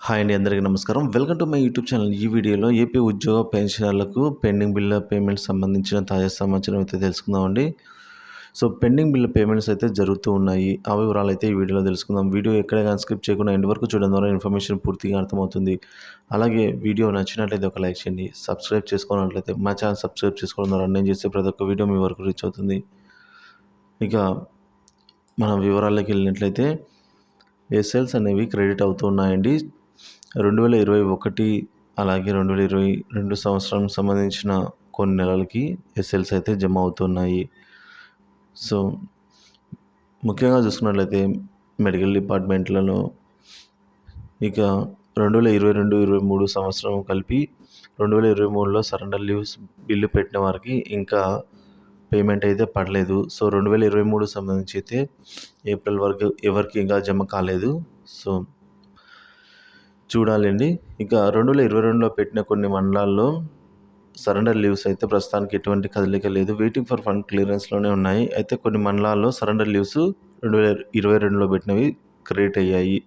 Hi అండి, అందరికీ నమస్కారం. Welcome to my YouTube channel. ఈ వీడియోలో ఏపీ ఉద్యోగ పెన్షనర్లకు పెండింగ్ బిల్ల పేమెంట్స్ సంబంధించిన తాజా సమాచారం అయితే తెలుసుకుందామండి. పెండింగ్ బిల్ల పేమెంట్స్ అయితే జరుగుతూ ఉన్నాయి. ఆ వివరాలు అయితే ఈ వీడియోలో తెలుసుకుందాం. వీడియో ఎక్కడ కానీ స్కిప్ చేయకుండా ఎండ్ వరకు చూడడం ద్వారా ఇన్ఫర్మేషన్ పూర్తిగా అర్థమవుతుంది. అలాగే వీడియో నచ్చినట్లయితే ఒక లైక్ చేయండి. సబ్స్క్రైబ్ చేసుకున్నట్లయితే మా ఛానల్ సబ్స్క్రైబ్ చేసుకోవడం ద్వారా నేను చేసే ప్రతి ఒక్క వీడియో మీ వరకు రీచ్ అవుతుంది. ఇక మన వివరాల్లోకి వెళ్ళినట్లయితే ఎస్ఎల్స్ అనేవి క్రెడిట్ అవుతున్నాయండి. 2021 అలాగే 2022 సంవత్సరానికి సంబంధించిన కొన్ని నెలలకి ఎస్ఎల్స్ అయితే జమ అవుతున్నాయి. ముఖ్యంగా చూసుకున్నట్లయితే మెడికల్ డిపార్ట్మెంట్లలో ఇక 2022-23 సంవత్సరం కలిపి 2023లో సరెండర్ లీవ్స్ బిల్లు పెట్టిన వారికి ఇంకా పేమెంట్ అయితే పడలేదు. 2023 సంబంధించి అయితే ఏప్రిల్ వరకు ఎవరికి ఇంకా జమ కాలేదు. చూడాలండి. ఇక 2022లో పెట్టిన కొన్ని మండలాల్లో సరెండర్ లీవ్స్ అయితే ప్రస్తుతానికి ఎటువంటి కదలిక లేదు. వెయిటింగ్ ఫర్ ఫండ్ క్లియరెన్స్లోనే ఉన్నాయి. అయితే కొన్ని మండలాల్లో సరెండర్ లీవ్స్ 2022లో పెట్టినవి క్రియేట్ అయ్యాయి.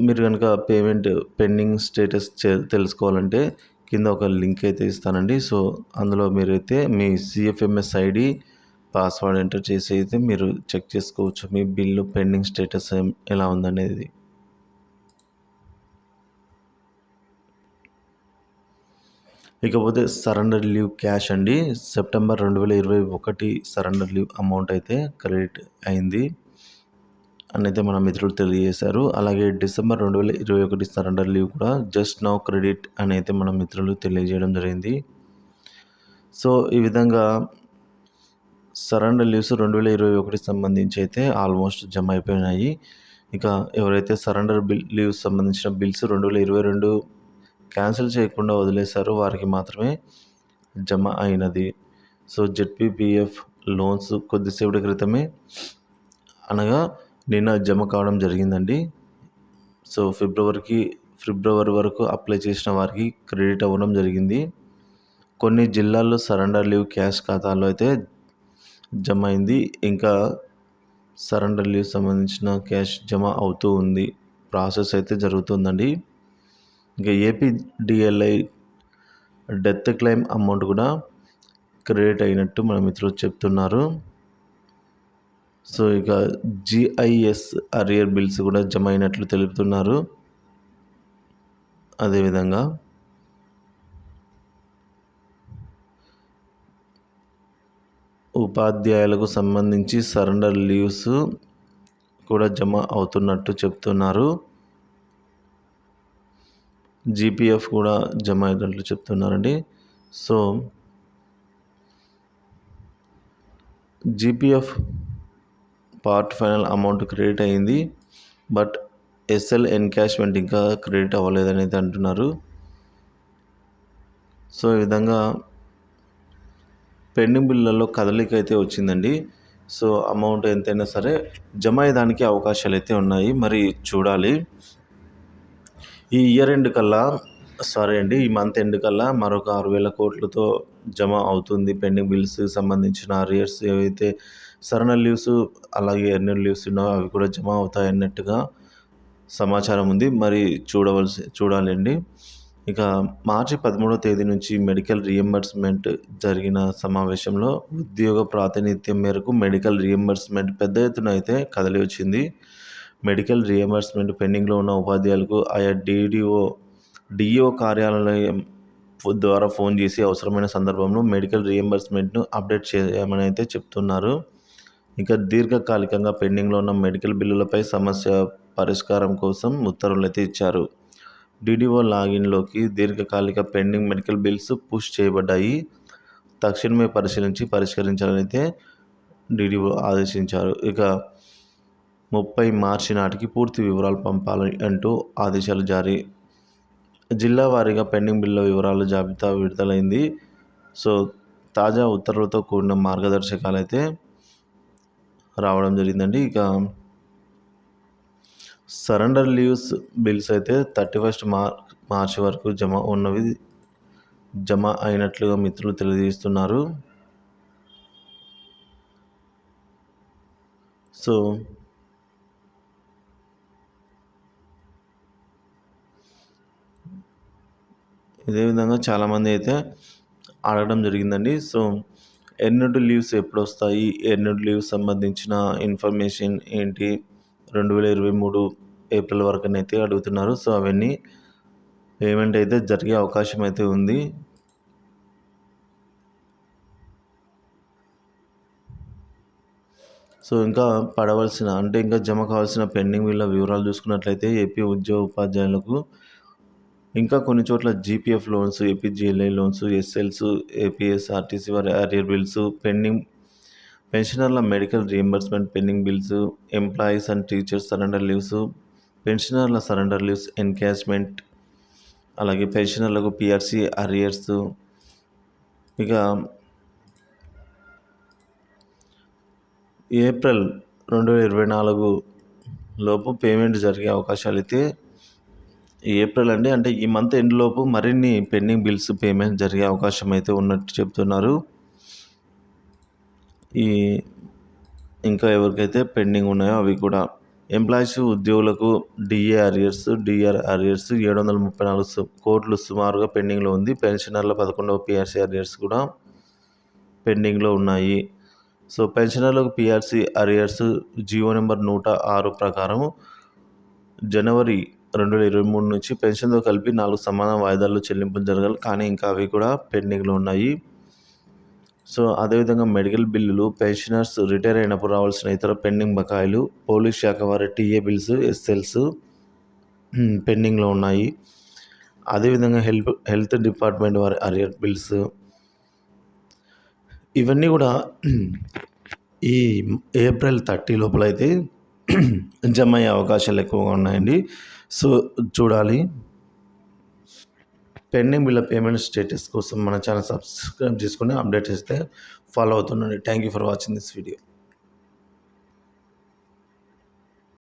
మీరు కనుక పేమెంట్ పెండింగ్ స్టేటస్ తెలుసుకోవాలంటే కింద ఒక లింక్ అయితే ఇస్తానండి. అందులో మీరైతే మీ సిఎఫ్ఎంఎస్ ఐడి పాస్వర్డ్ ఎంటర్ చేసి అయితే మీరు చెక్ చేసుకోవచ్చు మీ బిల్లు పెండింగ్ స్టేటస్ ఎలా ఉందనేది. ఇకపోతే సరెండర్ లీవ్ క్యాష్ అండి. సెప్టెంబర్ 2021 సరెండర్ లీవ్ అమౌంట్ అయితే క్రెడిట్ అయింది అని అయితే మన మిత్రులు తెలియజేశారు. అలాగే డిసెంబర్ 2021 సరెండర్ లీవ్ కూడా జస్ట్ నౌ క్రెడిట్ అని అయితే మన మిత్రులు తెలియజేయడం జరిగింది. ఈ విధంగా సరెండర్ లీవ్స్ 2021 సంబంధించి అయితే ఆల్మోస్ట్ జమ అయిపోయినాయి. ఇక ఎవరైతే సరెండర్ లీవ్స్ సంబంధించిన బిల్స్ 2022 క్యాన్సిల్ చేయకుండా వదిలేశారో వారికి మాత్రమే జమ అయినది. జెడ్పీపీఎఫ్ లోన్స్ కొద్దిసేపటి క్రితమే అనగా నిన్న జమ కావడం జరిగిందండి. ఫిబ్రవరి వరకు అప్లై చేసిన వారికి క్రెడిట్ అవ్వడం జరిగింది. కొన్ని జిల్లాల్లో సరెండర్ లీవ్ క్యాష్ ఖాతాలో అయితే జమ అయింది. ఇంకా సరెండర్ లీవ్ సంబంధించిన క్యాష్ జమ అవుతూ ఉంది. ప్రాసెస్ అయితే జరుగుతుందండి. ఇంకా ఏపీడిఎల్ఐ డెత్ క్లెయిమ్ అమౌంట్ కూడా క్రెడిట్ అయినట్టు మన మిత్రులు చెప్తున్నారు. ఇక జిఐఎస్ అరియర్ బిల్స్ కూడా జమ అయినట్లు తెలుపుతున్నారు. అదేవిధంగా ఉపాధ్యాయులకు సంబంధించి సరెండర్ లీవ్స్ కూడా జమ అవుతున్నట్టు చెప్తున్నారు. జీపీఎఫ్ కూడా జమ అయినట్లు చెప్తున్నారండి. GPF part final amount credit అయింది. బట్ ఎస్ఎల్ ఎన్కాష్మెంట్ ఇంకా క్రెడిట్ అవ్వలేదని అయితే అంటున్నారు. ఈ విధంగా పెండింగ్ బిల్లులలో కదలిక అయితే వచ్చిందండి. అమౌంట్ ఎంతైనా సరే జమ అయ్యేదానికి అవకాశాలు అయితే ఉన్నాయి. మరి చూడాలి. ఈ మంత్ ఎండ్ కల్లా మరొక 6,000 కోట్లతో జమ అవుతుంది. పెండింగ్ బిల్స్ సంబంధించిన అరియర్స్ ఏవైతే సరెండర్ లీవ్స్ అలాగే ఎర్నర్ లీవ్స్ ఉన్నాయో అవి కూడా జమ అవుతాయన్నట్టుగా సమాచారం ఉంది. మరి చూడాలండి. ఇక మార్చి 13వ తేదీ నుంచి మెడికల్ రీఎంబర్స్మెంట్ జరిగిన సమావేశంలో ఉద్యోగ ప్రాతినిధ్యం మేరకు మెడికల్ రీఎంబర్స్మెంట్ పెద్ద ఎత్తున అయితే కదలి వచ్చింది. మెడికల్ రీఎంబర్స్మెంట్ పెండింగ్లో ఉన్న ఉపాధ్యాయులకు ఆయా డిఈఓ కార్యాలయం ద్వారా ఫోన్ చేసి అవసరమైన సందర్భంలో మెడికల్ రీఎంబర్స్మెంట్ను అప్డేట్ చేయమని అయితే చెప్తున్నారు. ఇక దీర్ఘకాలికంగా పెండింగ్లో ఉన్న మెడికల్ బిల్లులపై సమస్య పరిష్కారం కోసం ఉత్తర్వులు అయితే ఇచ్చారు. డిడిఓ లాగిన్లోకి దీర్ఘకాలిక పెండింగ్ మెడికల్ బిల్స్ పుష్ చేయబడ్డాయి. తక్షణమే పరిశీలించి పరిష్కరించాలని అయితే డిడిఓ ఆదేశించారు. ఇక 30 మార్చి నాటికి పూర్తి వివరాలు పంపాలి అంటూ ఆదేశాలు జారీ. జిల్లా వారీగా పెండింగ్ బిల్లుల వివరాల జాబితా విడుదలైంది. తాజా ఉత్తర్వులతో కూడిన మార్గదర్శకాలు అయితే రావడం జరిగిందండి. ఇక సరెండర్ లీవ్స్ బిల్స్ అయితే 31 మార్చి వరకు జమ అయినట్లుగా మిత్రులు తెలియజేస్తున్నారు. ఇదే విధంగా చాలామంది అయితే అడగడం జరిగిందండి. సో ఎన్నుడు లీవ్స్ ఎప్పుడొస్తాయి? ఎన్నుడు లీవ్స్ సంబంధించిన ఇన్ఫర్మేషన్ ఏంటి? 2023 ఏప్రిల్ వరకనైతే అడుగుతున్నారు. సో అవన్నీ పేమెంట్ అయితే జరిగే అవకాశం అయితే ఉంది. సో ఇంకా పడవలసిన ఇంకా జమ కావాల్సిన పెండింగ్ బిల్ల వివరాలు చూసుకున్నట్లయితే ఏపీ ఉద్యోగ ఉపాధ్యాయులకు ఇంకా కొన్ని చోట్ల GPF loans, APGLI loans, SLs, APSRTC వారి అరియర్ బిల్స్, పెన్షనర్ల medical reimbursement pending bills, employees and teachers surrender leaves, పెన్షనర్ల సరెండర్ లీవ్స్ ఎన్కాష్మెంట్, అలాగే పెన్షనర్లకు పిఆర్సీ అరియర్స్, ఇక ఏప్రిల్ 2024 లోపు పేమెంట్ జరిగే అవకాశాలు అయితే ఏప్రిల్ అంటే ఈ మంత్ ఎండ్ లోపు మరిన్ని పెండింగ్ బిల్స్ పేమెంట్ జరిగే అవకాశం అయితే ఉన్నట్టు చెప్తున్నారు. ఇంకా ఎవరికైతే పెండింగ్ ఉన్నాయో అవి కూడా ఎంప్లాయీస్ ఉద్యోగులకు డిఏ అరియర్స్, డిఆర్ అరియర్స్ 734 కోట్లు సుమారుగా పెండింగ్లో ఉంది. పెన్షనర్ల 11వ పిఆర్సీ అరియర్స్ కూడా పెండింగ్లో ఉన్నాయి. సో పెన్షనర్లకు పిఆర్సీ అరియర్స్ జియో నెంబర్ 106 ప్రకారం జనవరి 2023 నుంచి పెన్షన్తో కలిపి 4 సమాన వాయిదాల్లో చెల్లింపులు జరగాలి. కానీ ఇంకా అవి కూడా పెండింగ్లో ఉన్నాయి. సో అదేవిధంగా మెడికల్ బిల్లులు, పెన్షనర్స్ రిటైర్ అయినప్పుడు రావాల్సిన ఇతర పెండింగ్ బకాయిలు, పోలీస్ శాఖ వారి టీఏ బిల్స్, ఎస్ఎల్స్ పెండింగ్లో ఉన్నాయి. అదేవిధంగా హెల్త్ డిపార్ట్మెంట్ వారి అరియర్ బిల్స్, ఇవన్నీ కూడా ఈ ఏప్రిల్ 30 లోపల అయితే జమ అయ్యే అవకాశాలు ఎక్కువగా ఉన్నాయండి. సో చూడాలి. పెండింగ్ బిల్ల పేమెంట్ స్టేటస్ కోసం మన ఛానల్ సబ్స్క్రైబ్ చేసుకుని అప్డేట్ చేస్తే ఫాలో అవుతుండండి. Thank you for watching this video.